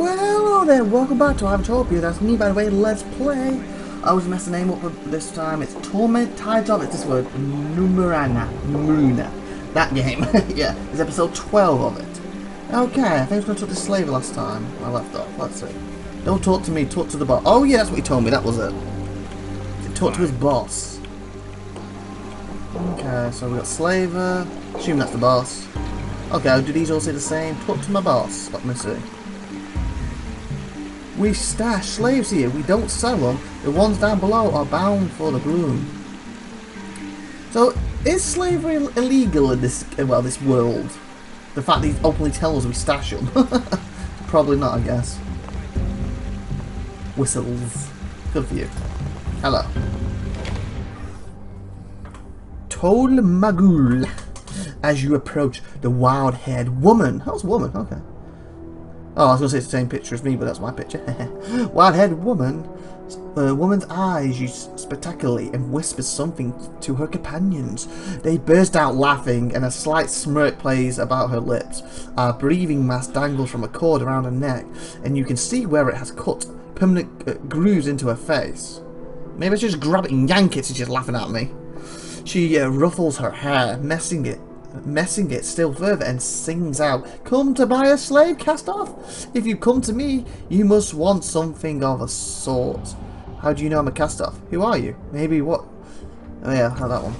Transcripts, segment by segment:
Well, hello there, welcome back to IVATOPIA. That's me, by the way. Let's play. I was messing the name up this time. It's Torment Tides of, it's this word, Numenera. That game. Yeah, it's episode 12 of it. Okay, I think I was going to talk to the slave last time. I left off. Let's see. Don't talk to me, talk to the boss. Oh yeah, that's what he told me, that was it. Talk to his boss. Okay, so we got slaver. Assume that's the boss. Okay, do these all say the same? Talk to my boss. Let me see. We stash slaves here. We don't sell them. The ones down below are bound for the broom. So, is slavery illegal in this this world? The fact that he openly tells us we stash them. Probably not, I guess. Whistles. Good for you. Hello. Tol Magul. As you approach the wild-haired woman. How's woman? Okay. Oh, I was going to say it's the same picture as me, but that's my picture. Wild-haired woman. The woman's eyes use spectacularly and whispers something to her companions. They burst out laughing, and a slight smirk plays about her lips. A breathing mask dangles from a cord around her neck, and you can see where it has cut permanent grooves into her face. Maybe I should just grab it and yank it since she's laughing at me. She ruffles her hair, messing it still further, and sings out, "Come to buy a slave, cast off? If you come to me, you must want something of a sort." How do you know I'm a cast off? Who are you? Maybe what? Oh yeah, I have that one.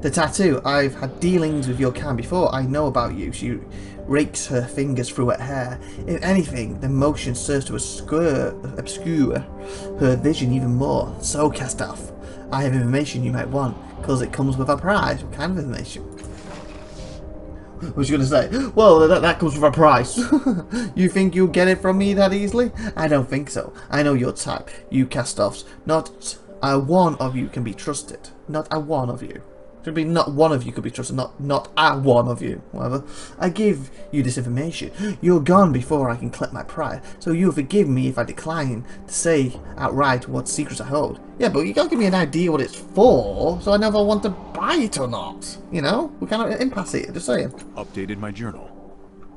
The tattoo. I've had dealings with your kind before. I know about you. She rakes her fingers through her hair. If anything, the motion serves to obscure her vision even more. So, cast off, I have information you might want, because it comes with a price. What kind of information? What was you going to say? Well, that comes with a price. You think you'll get it from me that easily? I don't think so. I know your type. You cast-offs. Not a one of you can be trusted. Not a one of you. Should be not one of you could be trusted. Not a one of you. Whatever. I give you this information. You're gone before I can collect my pride. So you'll forgive me if I decline to say outright what secrets I hold. Yeah, but you gotta give me an idea what it's for, so I know if I want to buy it or not. You know? We kind of impasse here, just saying. Updated my journal.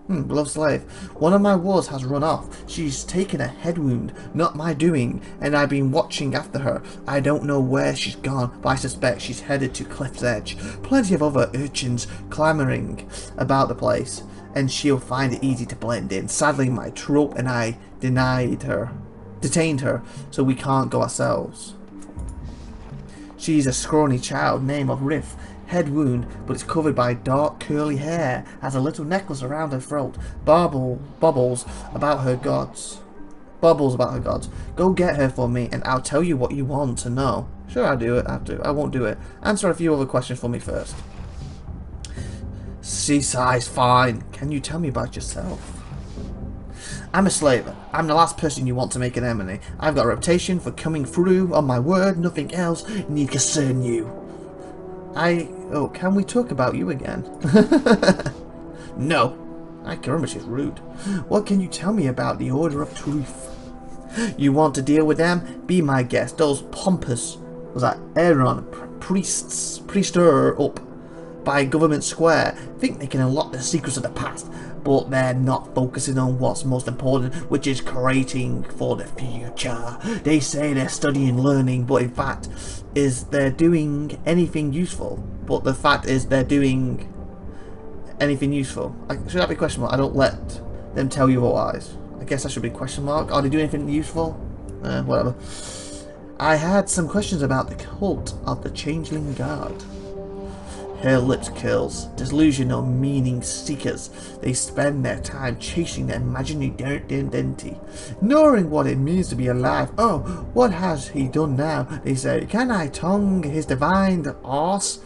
Beloved slave, one of my wards has run off. She's taken a head wound, not my doing, and I've been watching after her. I don't know where she's gone, but I suspect she's headed to Cliff's Edge. Plenty of other urchins clamouring about the place, and she'll find it easy to blend in. Sadly, my troop and I detained her, so we can't go ourselves. She's a scrawny child, name of Riff. Head wound, but it's covered by dark curly hair, has a little necklace around her throat, bubbles about her gods. Go get her for me, and I'll tell you what you want to know. Sure, I'll do it. I won't do it. Answer a few other questions for me first. Seaside's fine. Can you tell me about yourself? I'm a slaver. I'm the last person you want to make an enemy. I've got a reputation for coming through on my word. Nothing else need concern you. Oh, can we talk about you again? No. I can remember she's rude. What can you tell me about the Order of Truth? You want to deal with them? Be my guest. Those pompous, was that Aaron, priester up by Government Square, think they can unlock the secrets of the past, but they're not focusing on what's most important, which is creating for the future. They say they're studying learning, but in fact is they're doing anything useful. But the fact is they're doing anything useful. Should that be question mark? I don't let them tell you otherwise. I guess that should be question mark. Are they doing anything useful? Whatever. I had some questions about the cult of the Changeling God. Her lips curls. Disillusioned or meaning seekers, they spend their time chasing their imaginary identity, knowing what it means to be alive. Oh, what has he done now? They say, can I tongue his divine arse?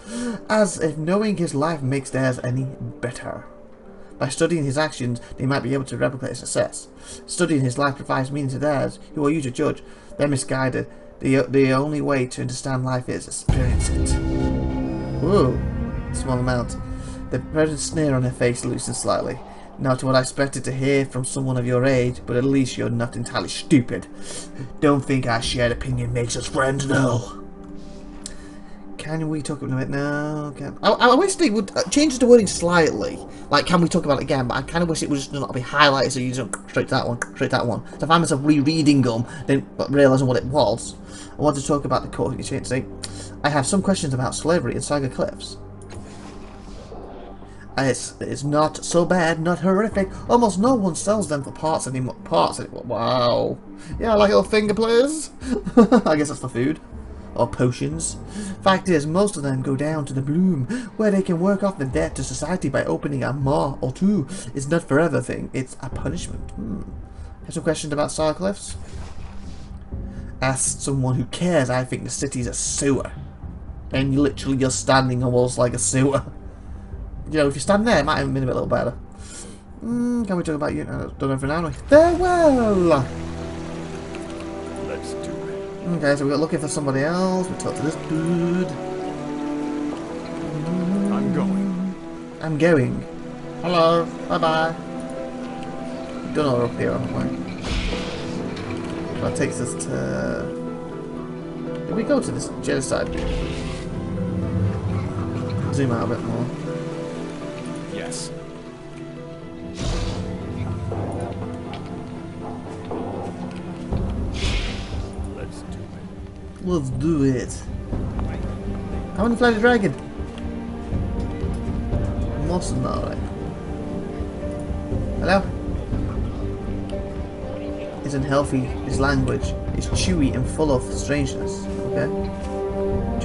As if knowing his life makes theirs any better. By studying his actions, they might be able to replicate his success. Studying his life provides meaning to theirs. Who are you to judge? They're misguided. The only way to understand life is experience it. Whoa. Small amount. The present sneer on her face loosened slightly. Not what I expected to hear from someone of your age, but at least you're not entirely stupid. Don't think our shared opinion makes us friends, no. Can we talk about it? No, okay. I wish they would change the wording slightly. Like, can we talk about it again? But I kind of wish it would just not be highlighted so you just straight to that one, straight to that one. So if I find myself rereading them, then realising what it was, I want to talk about the court exchange. See, I have some questions about slavery in Saga Cliffs. It's not so bad, not horrific. Almost no one sells them for parts anymore. Wow. Yeah, like little finger players. I guess that's for food. Or potions. Fact is, most of them go down to the Bloom, where they can work off the debt to society by opening a maw or two. It's not forever thing, it's a punishment. Have some questions about Saga Cliffs? Ask someone who cares. I think the city's a sewer. And you're standing almost like a sewer. You know, if you stand there, it might have been a little better. Can we talk about you? Don't know for now. Farewell! Let's do it. Okay, so we got looking for somebody else. We talked to this dude. I'm going. I'm going. Hello. Bye-bye. Done all up here, haven't we? So that takes us to... Did we go to this genocide? Zoom out a bit more. Yes. Let's do it. Let's do it. How many fly the dragon? Mustn't know, right? Hello? It's unhealthy. His language is chewy and full of strangeness. Okay?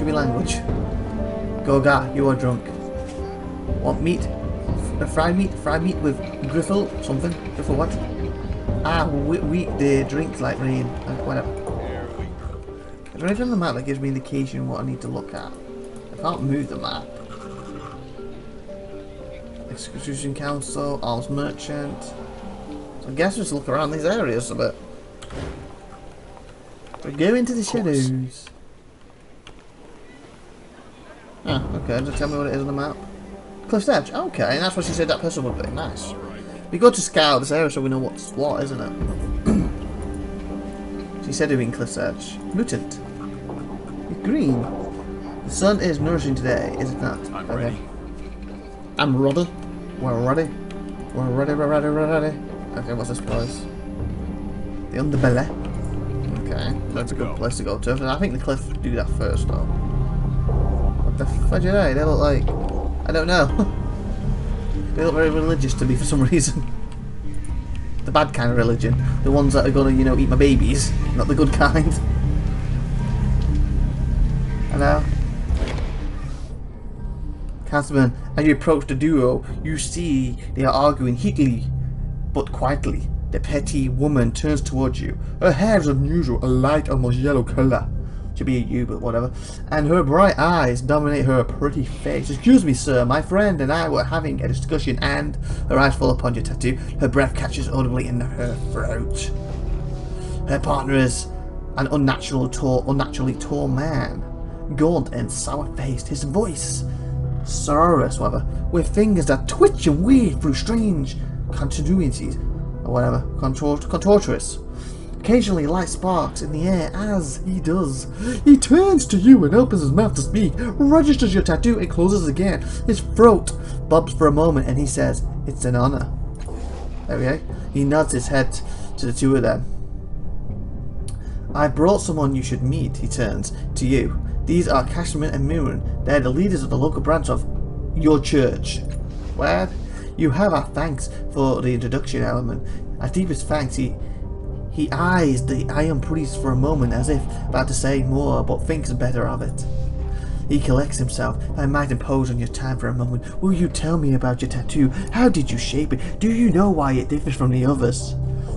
Chewy language. Goga, you are drunk. Want meat? Fried meat? Fried meat with griffle something? Griffle what? Ah, wheat, they drink like rain. Whatever. Is there anything on the map that gives me indication what I need to look at? I can't move the map. Execution Council, Arms Merchant. So I guess just look around these areas a bit. So go into the shadows. Ah, okay, just tell me what it is on the map. Cliff's Edge, okay, and that's what she said that person would be. Nice. We got to scout this area so we know what's what, isn't it? She said it in Cliff's Edge. Mutant. It's green. The sun is nourishing today, is it not? I'm ready. I'm ready. We're ready. We're ready. Okay, what's this place? The underbelly. Okay, that's a good place to go to. I think the cliff do that first though. What the fudge are they? They look like... I don't know. They look very religious to me for some reason. The bad kind of religion. The ones that are gonna, you know, eat my babies. Not the good kind. Hello? Councilman, as you approach the duo, you see they are arguing heatedly, but quietly. The petty woman turns towards you. Her hair is unusual, a light, almost yellow colour. Should be you, but whatever. And her bright eyes dominate her pretty face. Excuse me, sir, my friend and I were having a discussion, and her eyes fall upon your tattoo. Her breath catches audibly in her throat. Her partner is an unnaturally tall man, gaunt and sour-faced. His voice sonorous, however, with fingers that twitch and weave through strange continuities, or whatever, contortuous. Occasionally light sparks in the air as he does. He turns to you and opens his mouth to speak, registers your tattoo and closes again. His throat bobs for a moment and he says, "It's an honor." There we go. He nods his head to the two of them. "I brought someone you should meet," he turns to you. "These are Cashman and Mirren. They're the leaders of the local branch of your church." Where? "You have our thanks for the introduction, Element. Our deepest thanks." He eyes the Iron Priest for a moment as if about to say more, but thinks better of it. He collects himself. "I might impose on your time for a moment. Will you tell me about your tattoo? How did you shape it? Do you know why it differs from the others?"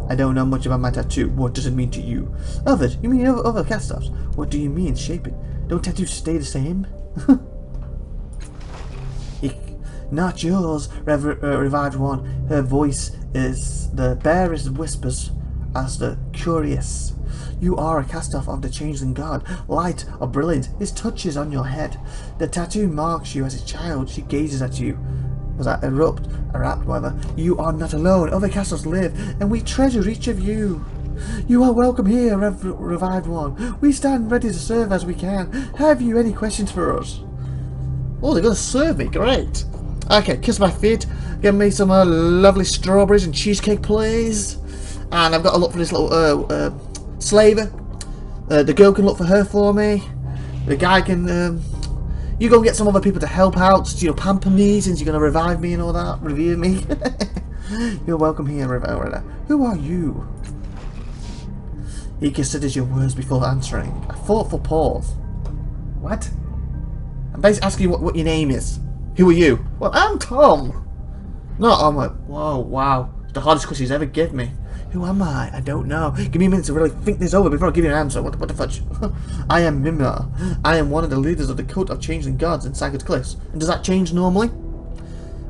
"I don't know much about my tattoo. What does it mean to you?" "Others? You mean other cast-offs? What do you mean, shape it? Don't tattoos stay the same?" "Not yours," revived one. Her voice is the barest whispers as the curious. "You are a cast-off of the changeling god, light or brilliant. His touch is on your head. The tattoo marks you as a child." She gazes at you. Was that erupt, whatever. "You are not alone. Other castles live, and we treasure each of you." You are welcome here, revived one. We stand ready to serve as we can. Have you any questions for us? Oh, they're going to serve me. Great. Okay, kiss my feet. Give me some lovely strawberries and cheesecake, please. And I've got to look for this little slaver. The girl can look for her for me. The guy can... you go and get some other people to help out. You know, pamper me since you're going to revive me and all that. Review me. You're welcome here, Rivera. Who are you? He considers your words before answering. A thoughtful pause. What? I'm basically asking you what your name is. Who are you? Well, I'm Tom. No, I'm like, whoa, wow. It's the hardest question he's ever given me. Who am I? I don't know. Give me a minute to really think this over before I give you an answer. What the fudge? I am Mimir. I am one of the leaders of the cult of changeling gods in Sacred Cliffs. And does that change normally?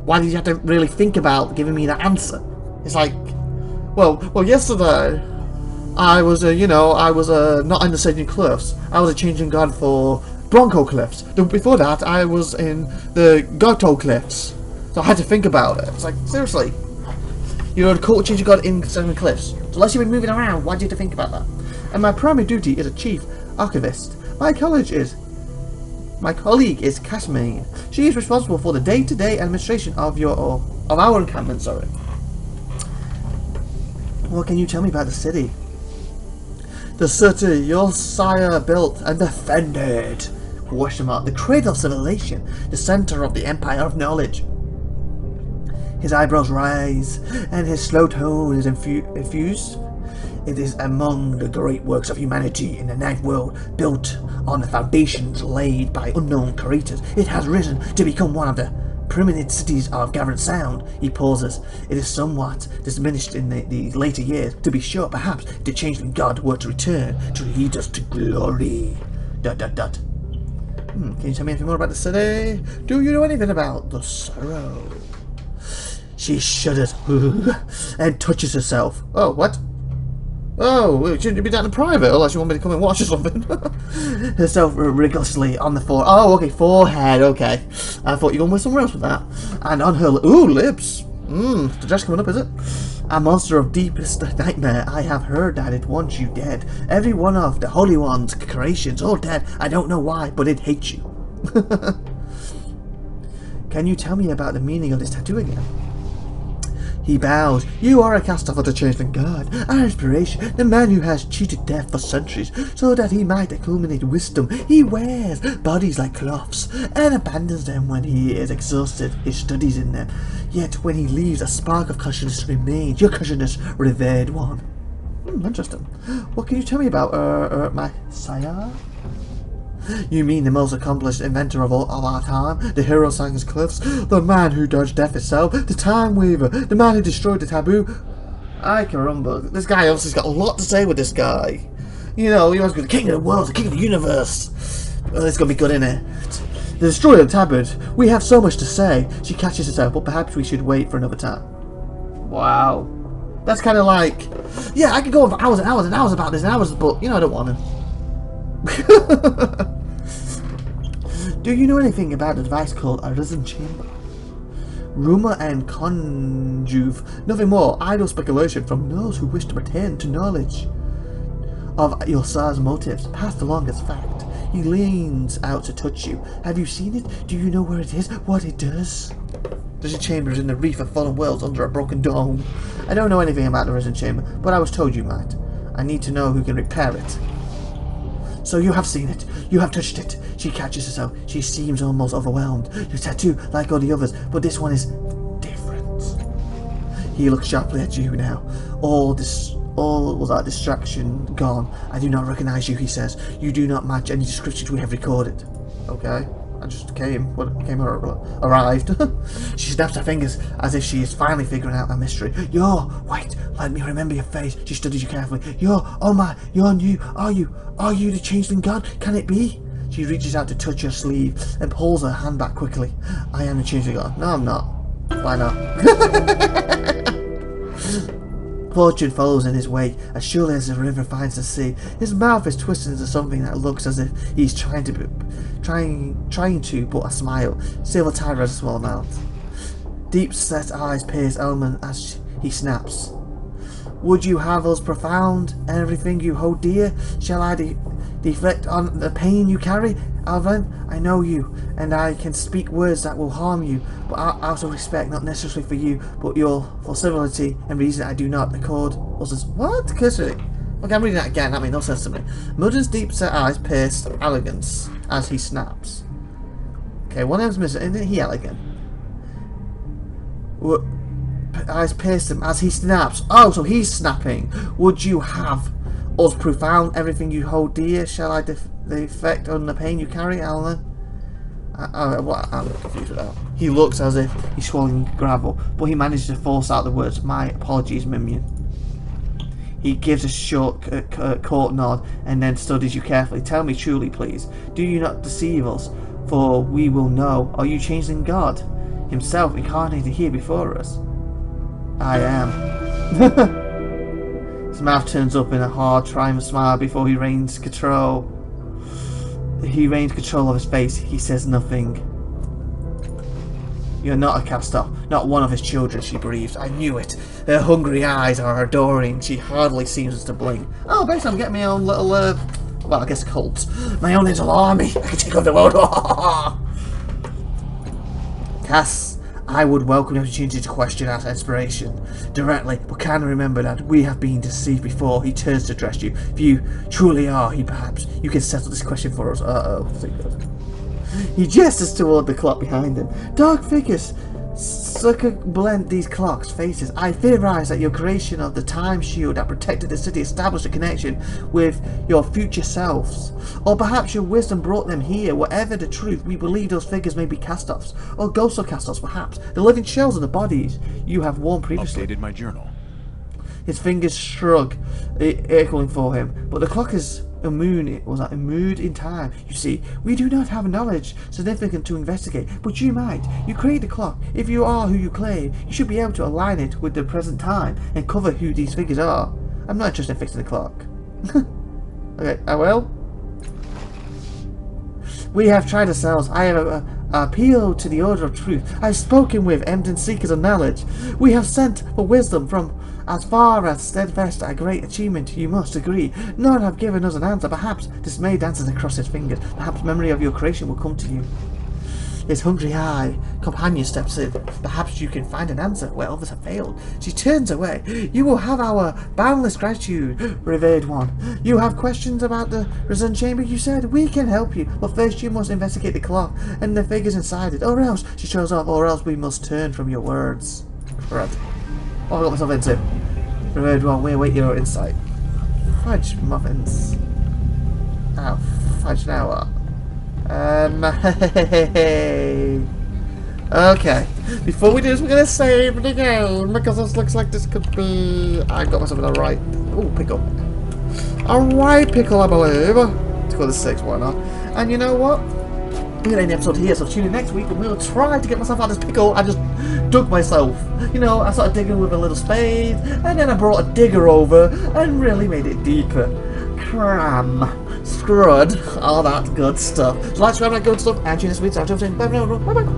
Why did you have to really think about giving me that answer? It's like, well, yesterday I was, not in the Sacred Cliffs. I was a changeling god for Bronco Cliffs. Before that, I was in the Goto Cliffs. So I had to think about it. It's like, seriously. You're a cult changing god in Sacred Cliffs. So unless you've been moving around, why do you have to think about that? And my primary duty is a chief archivist. My colleague is Casmine. She is responsible for the day-to-day administration of our encampment, sorry. What can you tell me about the city? The city your sire built and defended. Question mark. The cradle of civilization. The center of the empire of knowledge. His eyebrows rise, and his slow tone is infused. It is among the great works of humanity in the night world, built on the foundations laid by unknown creators. It has risen to become one of the preeminent cities of gathered sound. He pauses. It is somewhat diminished in the later years. To be sure, perhaps the changeling god were to return to lead us to glory. ... Can you tell me anything more about the city? Do you know anything about the sorrow? She shudders and touches herself. Oh, what? Oh, shouldn't you be down in private unless you want me to come and watch or something? Herself rigorously on the forehead. Oh, okay, forehead, okay. I thought you were going with somewhere else with that. And on her lips. The dress coming up, is it? A monster of deepest nightmare. I have heard that it wants you dead. Every one of the Holy One's creations, all dead. I don't know why, but it hates you. Can you tell me about the meaning of this tattoo again? He bows. You are a caster for the changeling god, our inspiration, the man who has cheated death for centuries, so that he might accumulate wisdom. He wears bodies like cloths, and abandons them when he is exhausted, his studies in them. Yet when he leaves, a spark of consciousness remains. Your consciousness, revered one. Interesting. What can you tell me about, my sire? You mean the most accomplished inventor of our time? The hero of Sacred Cliffs? The man who dodged death itself? The Time Weaver? The man who destroyed the taboo? Ay caramba. This guy obviously has got a lot to say with this guy. You know, he wants to be the king of the world, the king of the universe. Oh, it's going to be good, innit? The destroyer of the taboo. We have so much to say. She catches herself, but perhaps we should wait for another time. Wow. That's kind of like... Yeah, I could go on for hours and hours and hours about this and hours, but, you know, I don't want to. Do you know anything about a device called a risen chamber? Rumour and conjuve, nothing more, idle speculation from those who wish to pretend to knowledge of your sire's motives, passed along as fact. He leans out to touch you. Have you seen it? Do you know where it is? What it does? There's a chamber in the reef of fallen worlds under a broken dome. I don't know anything about the risen chamber, but I was told you might. I need to know who can repair it. So you have seen it. You have touched it. She catches herself. She seems almost overwhelmed. Your tattoo, like all the others, but this one is different. He looks sharply at you now. All was that distraction gone. I do not recognize you, he says. You do not match any descriptions we have recorded. Okay. I just arrived. She snaps her fingers as if she is finally figuring out a mystery. Wait, let me remember your face. She studies you carefully. You're new. Are you the changeling god? Can it be? She reaches out to touch your sleeve and pulls her hand back quickly. I am the changeling god. No, I'm not. Why not? Fortune follows in his wake as surely as the river finds the sea. His mouth is twisted into something that looks as if he's trying to, but a smile. Silver tide has a small mouth. Deep set eyes pierce Elman as he snaps. Would you have us profound everything you hold dear? Shall I deflect on the pain you carry? Alvin, I know you, and I can speak words that will harm you, but out of respect, not necessarily for you, but for civility and reason I do not accord us. What? Cursory. Okay, I'm reading that again, that made no sense to me. Mudden's deep-set eyes pierced arrogance as he snaps. Okay, one of them's missing. Isn't he elegant? Eyes pierced him as he snaps. Oh, so he's snapping. Would you have us profound everything you hold dear? Shall I deflect on the pain you carry, Alan? I'm confused with that. He looks as if he's swallowing gravel, but he manages to force out the words, "My apologies, Minion." He gives a short, curt nod and then studies you carefully. Tell me truly, please. Do you not deceive us? For we will know. Are you changed in God himself incarnated here before us? I am. His mouth turns up in a hard, triumphant smile before he regains control. He regains control of his face. He says nothing. You're not a cast-off, not one of his children, she breathes. I knew it. Her hungry eyes are adoring. She hardly seems to blink. Oh, basically I'm getting my own little, well, I guess cult. My own little army. I can take over the world. Cass, I would welcome the opportunity to question our inspiration directly, but can remember that we have been deceived before. He turns to address you. If you truly are, perhaps you can settle this question for us. He gestures toward the clock behind him. Dark figures circumvent these clocks' faces. I theorize that your creation of the time shield that protected the city established a connection with your future selves. Or perhaps your wisdom brought them here. Whatever the truth, we believe those figures may be cast-offs. Or ghosts of cast-offs, perhaps. The living shells of the bodies you have worn previously. Updated my journal. His fingers shrug, echoing for him. But the clock is immune in time. You see, we do not have knowledge significant to investigate, but you might. You create the clock. If you are who you claim, you should be able to align it with the present time and cover who these figures are. I'm not interested in fixing the clock. Okay, I will. We have tried ourselves. I have appealed to the order of truth. I have spoken with eminent seekers of knowledge. We have sent for wisdom from as far as steadfast a great achievement, you must agree. None have given us an answer. Perhaps dismay dances across his fingers. Perhaps memory of your creation will come to you. His hungry eye companion steps in. Perhaps you can find an answer where others have failed. She turns away. You will have our boundless gratitude, revered one. You have questions about the risen chamber, you said? We can help you, but first you must investigate the clock and the figures inside it, or else, she shows off, or else we must turn from your words. Right. What have I got myself into? Revered one, we await your insight. Fudge muffins. Oh, fudge now what? Okay. Before we do this, we're gonna save the game because this looks like this could be. I got myself in the right. Oh, pickle. A right pickle, I believe. Let's go to 6, why not? And you know what? I'm gonna end the episode here, so tune in next week and we'll try to get myself out of this pickle. I just dug myself. You know, I started digging with a little spade, and then I brought a digger over and really made it deeper. Cram. Scrud. All that good stuff. So like, subscribe, that good stuff, and tune in this week. So, bye bye.